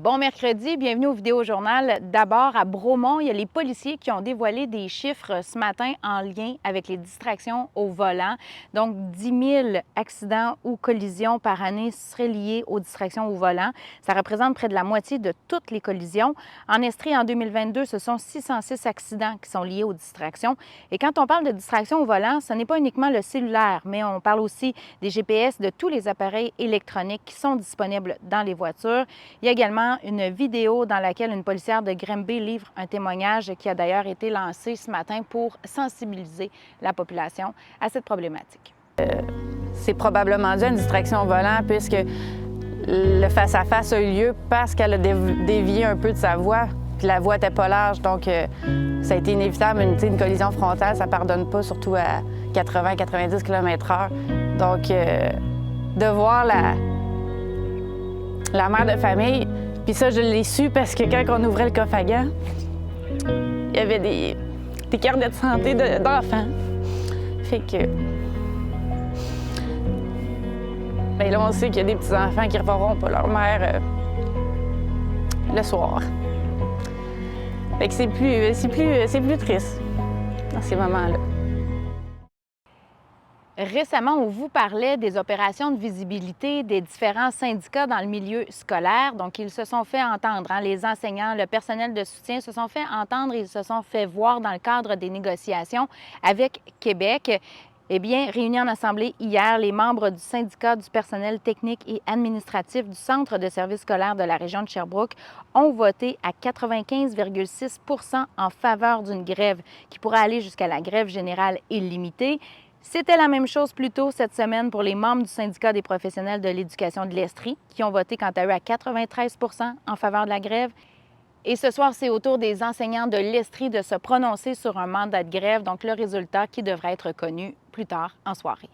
Bon mercredi, bienvenue au Vidéo Journal. D'abord, à Bromont, il y a les policiers qui ont dévoilé des chiffres ce matin en lien avec les distractions au volant. Donc, 10 000 accidents ou collisions par année seraient liés aux distractions au volant. Ça représente près de la moitié de toutes les collisions. En Estrie, en 2022, ce sont 606 accidents qui sont liés aux distractions. Et quand on parle de distraction au volant, ce n'est pas uniquement le cellulaire, mais on parle aussi des GPS, de tous les appareils électroniques qui sont disponibles dans les voitures. Il y a également une vidéo dans laquelle une policière de Granby livre un témoignage qui a d'ailleurs été lancé ce matin pour sensibiliser la population à cette problématique. C'est probablement dû à une distraction au volant puisque le face-à-face a eu lieu parce qu'elle a dévié un peu de sa voie, puis la voie n'était pas large, donc ça a été inévitable. Une collision frontale, ça ne pardonne pas, surtout à 80-90 km/h. Donc, de voir la mère de famille, puis ça, je l'ai su parce que quand on ouvrait le coffre à gants, il y avait des carnets de santé d'enfants. Fait que... Bien là, on sait qu'il y a des petits-enfants qui ne reverront pas leur mère le soir. Fait que c'est plus triste dans ces moments-là. Récemment, on vous parlait des opérations de visibilité des différents syndicats dans le milieu scolaire. Donc, ils se sont fait entendre, les enseignants, le personnel de soutien se sont fait entendre et ils se sont fait voir dans le cadre des négociations avec Québec. Eh bien, réunis en assemblée hier, les membres du syndicat du personnel technique et administratif du Centre de services scolaires de la région de Sherbrooke ont voté à 95,6 % en faveur d'une grève qui pourrait aller jusqu'à la grève générale illimitée. C'était la même chose plus tôt cette semaine pour les membres du syndicat des professionnels de l'éducation de l'Estrie qui ont voté quant à eux à 93 % en faveur de la grève. Et ce soir, c'est au tour des enseignants de l'Estrie de se prononcer sur un mandat de grève, donc le résultat qui devrait être connu plus tard en soirée.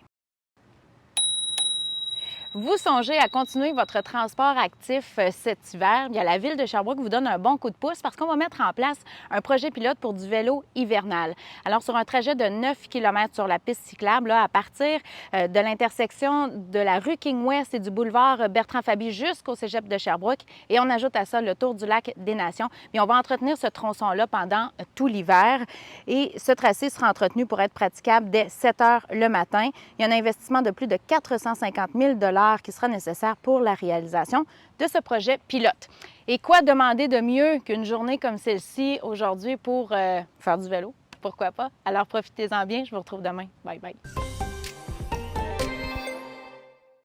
Vous songez à continuer votre transport actif cet hiver, bien, la Ville de Sherbrooke vous donne un bon coup de pouce parce qu'on va mettre en place un projet pilote pour du vélo hivernal. Alors, sur un trajet de 9 km sur la piste cyclable, à partir de l'intersection de la rue King-West et du boulevard Bertrand-Faby jusqu'au cégep de Sherbrooke, et on ajoute à ça le tour du lac des Nations, bien, on va entretenir ce tronçon-là pendant tout l'hiver. Et ce tracé sera entretenu pour être praticable dès 7 heures le matin. Il y a un investissement de plus de 450 000 $ qui sera nécessaire pour la réalisation de ce projet pilote. Et quoi demander de mieux qu'une journée comme celle-ci aujourd'hui pour faire du vélo? Pourquoi pas? Alors profitez-en bien, je vous retrouve demain. Bye bye!